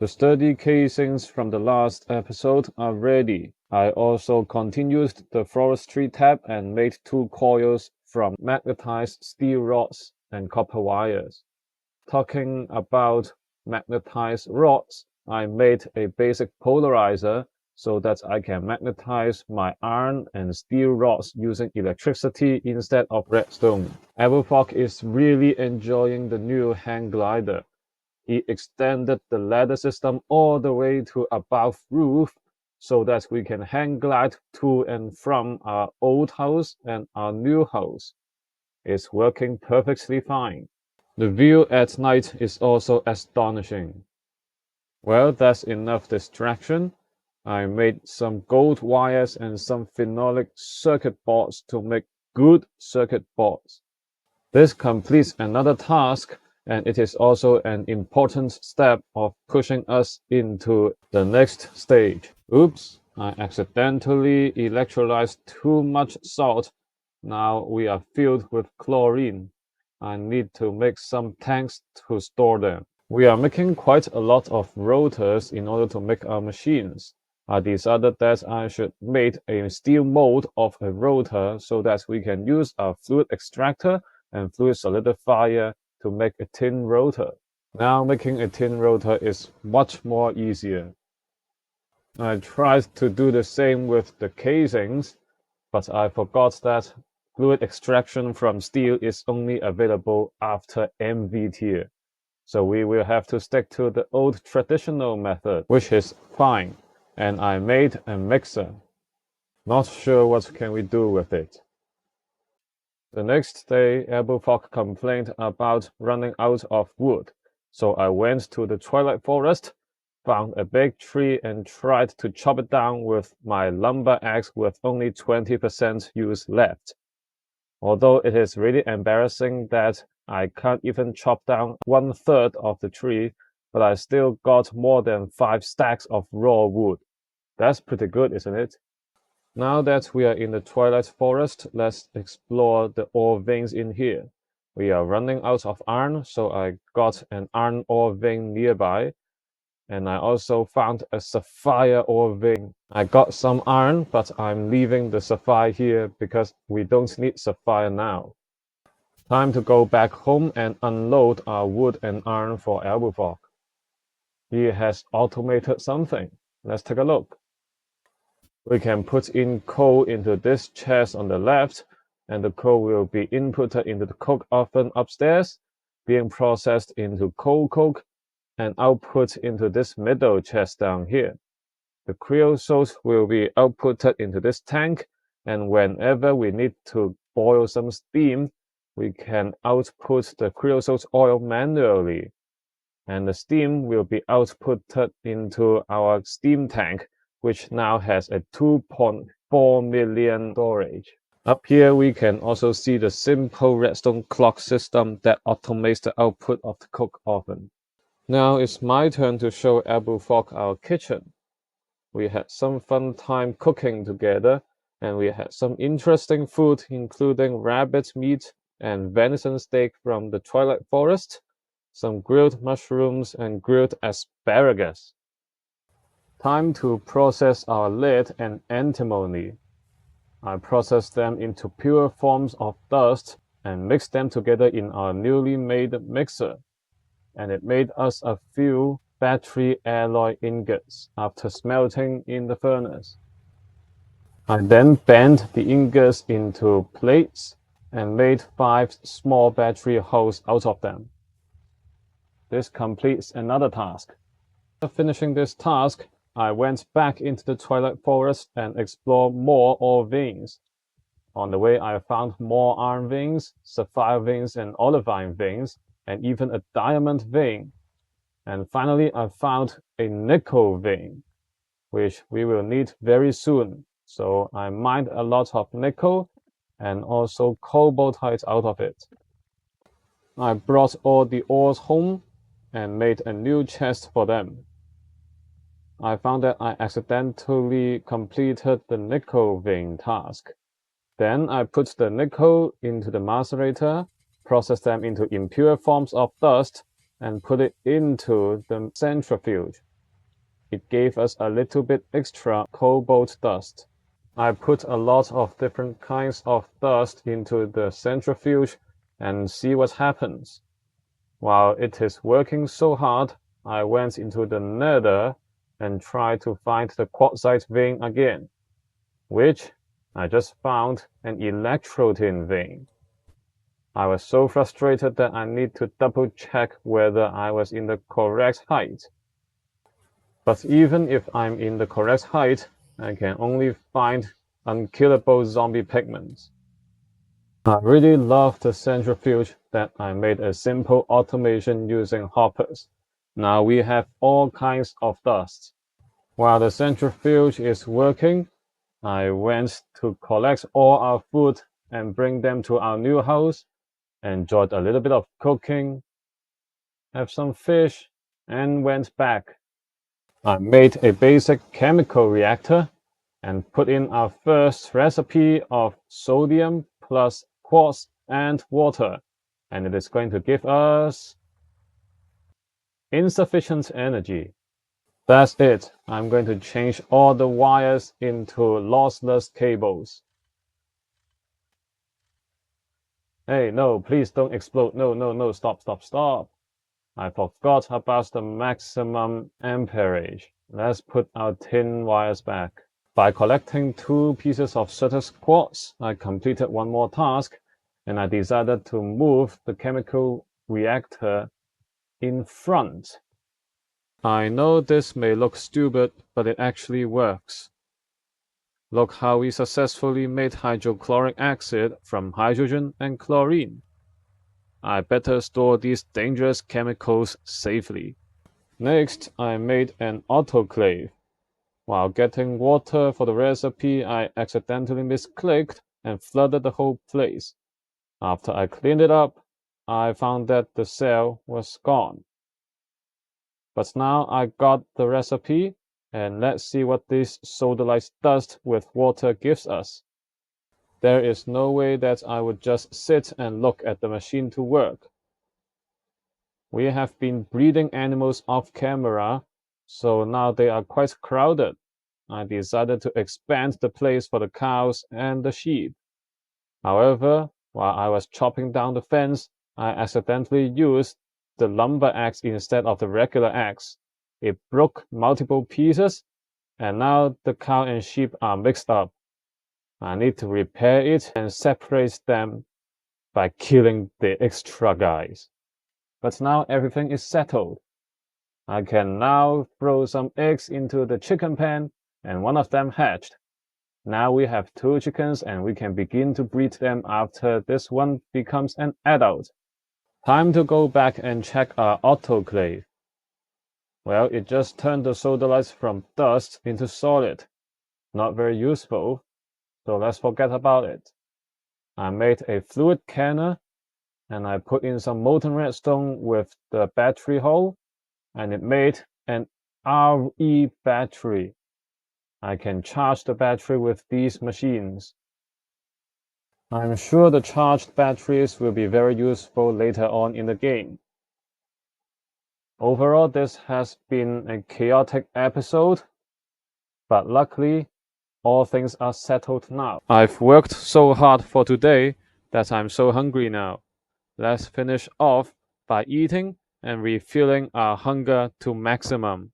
The sturdy casings from the last episode are ready. I also continued the forestry tab and made 2 coils from magnetized steel rods and copper wires. Talking about magnetized rods, I made a basic polarizer so that I can magnetize my iron and steel rods using electricity instead of redstone. Aberfork is really enjoying the new hang glider. He extended the ladder system all the way to above roof so that we can hang glide to and from our old house and our new house. It's working perfectly fine. The view at night is also astonishing. Well, that's enough distraction. I made some gold wires and some phenolic circuit boards to make good circuit boards. This completes another task, and it is also an important step of pushing us into the next stage. Oops, I accidentally electrolyzed too much salt. Now we are filled with chlorine. I need to make some tanks to store them. We are making quite a lot of rotors in order to make our machines. I decided that I should make a steel mold of a rotor so that we can use our fluid extractor and fluid solidifier to make a tin rotor. Now making a tin rotor is much more easier. I tried to do the same with the casings, but I forgot that fluid extraction from steel is only available after MV tier. So we will have to stick to the old traditional method, which is fine. And I made a mixer. Not sure what can we do with it. The next day, Aberfork complained about running out of wood, so I went to the twilight forest, found a big tree and tried to chop it down with my lumber axe with only 20% use left. Although it is really embarrassing that I can't even chop down 1/3 of the tree, but I still got more than 5 stacks of raw wood. That's pretty good, isn't it? Now that we are in the twilight forest, let's explore the ore veins in here. We are running out of iron, so I got an iron ore vein nearby. And I also found a sapphire ore vein. I got some iron, but I'm leaving the sapphire here because we don't need sapphire now. Time to go back home and unload our wood and iron for Aberfork. He has automated something. Let's take a look. We can put in coal into this chest on the left, and the coal will be inputted into the coke oven upstairs, being processed into coal coke, and output into this middle chest down here. The creosote will be outputted into this tank, and whenever we need to boil some steam, we can output the creosote oil manually, and the steam will be outputted into our steam tank, which now has a 2.4 million storage. Up here, we can also see the simple redstone clock system that automates the output of the coke oven. Now it's my turn to show Aberfork our kitchen. We had some fun time cooking together, and we had some interesting food, including rabbit meat and venison steak from the Twilight Forest, some grilled mushrooms and grilled asparagus. Time to process our lead and antimony. I processed them into pure forms of dust and mixed them together in our newly made mixer, and it made us a few battery alloy ingots after smelting in the furnace. I then bent the ingots into plates and made 5 small battery holes out of them. This completes another task. After finishing this task, I went back into the Twilight Forest and explored more ore veins. On the way, I found more iron veins, sapphire veins, and olivine veins, and even a diamond vein. And finally, I found a nickel vein, which we will need very soon. So I mined a lot of nickel and also cobaltite out of it. I brought all the ores home and made a new chest for them. I found that I accidentally completed the nickel vein task. Then I put the nickel into the macerator, processed them into impure forms of dust, and put it into the centrifuge. it gave us a little bit extra cobalt dust. I put a lot of different kinds of dust into the centrifuge and see what happens. While it is working so hard, I went into the nether and tried to find the quartzite vein again, which I just found an electrotin vein. I was so frustrated that I need to double check whether I was in the correct height. But even if I'm in the correct height, I can only find unkillable zombie pigments. I really love the centrifuge that I made a simple automation using hoppers. Now we have all kinds of dust. While the centrifuge is working, I went to collect all our food and bring them to our new house, enjoyed a little bit of cooking, have some fish, and went back. I made a basic chemical reactor and put in our first recipe of sodium plus quartz and water, and it is going to give us insufficient energy. That's it. I'm going to change all the wires into lossless cables. Hey, no, please don't explode. No, no, no, stop, stop, stop. I forgot about the maximum amperage. Let's put our tin wires back. By collecting 2 pieces of Certus quartz, I completed one more task, and I decided to move the chemical reactor in front. I know this may look stupid, but it actually works. Look how we successfully made hydrochloric acid from hydrogen and chlorine. I better store these dangerous chemicals safely. Next, I made an autoclave. While getting water for the recipe, I accidentally misclicked and flooded the whole place. After I cleaned it up, I found that the cell was gone. But now I got the recipe, and let's see what this sodalite dust with water gives us. There is no way that I would just sit and look at the machine to work. We have been breeding animals off camera, so now they are quite crowded. I decided to expand the place for the cows and the sheep. However, while I was chopping down the fence, I accidentally used the lumber axe instead of the regular axe. It broke multiple pieces, and now the cow and sheep are mixed up. I need to repair it and separate them by killing the extra guys. But now everything is settled. I can now throw some eggs into the chicken pen, and one of them hatched. Now we have 2 chickens and we can begin to breed them after this one becomes an adult. Time to go back and check our autoclave. Well, it just turned the sodalites from dust into solid. Not very useful, so let's forget about it. I made a fluid canner and I put in some molten redstone with the battery hole, and it made an RE battery. I can charge the battery with these machines. I'm sure the charged batteries will be very useful later on in the game. Overall, this has been a chaotic episode, but luckily, all things are settled now. I've worked so hard for today that I'm so hungry now. Let's finish off by eating and refueling our hunger to maximum.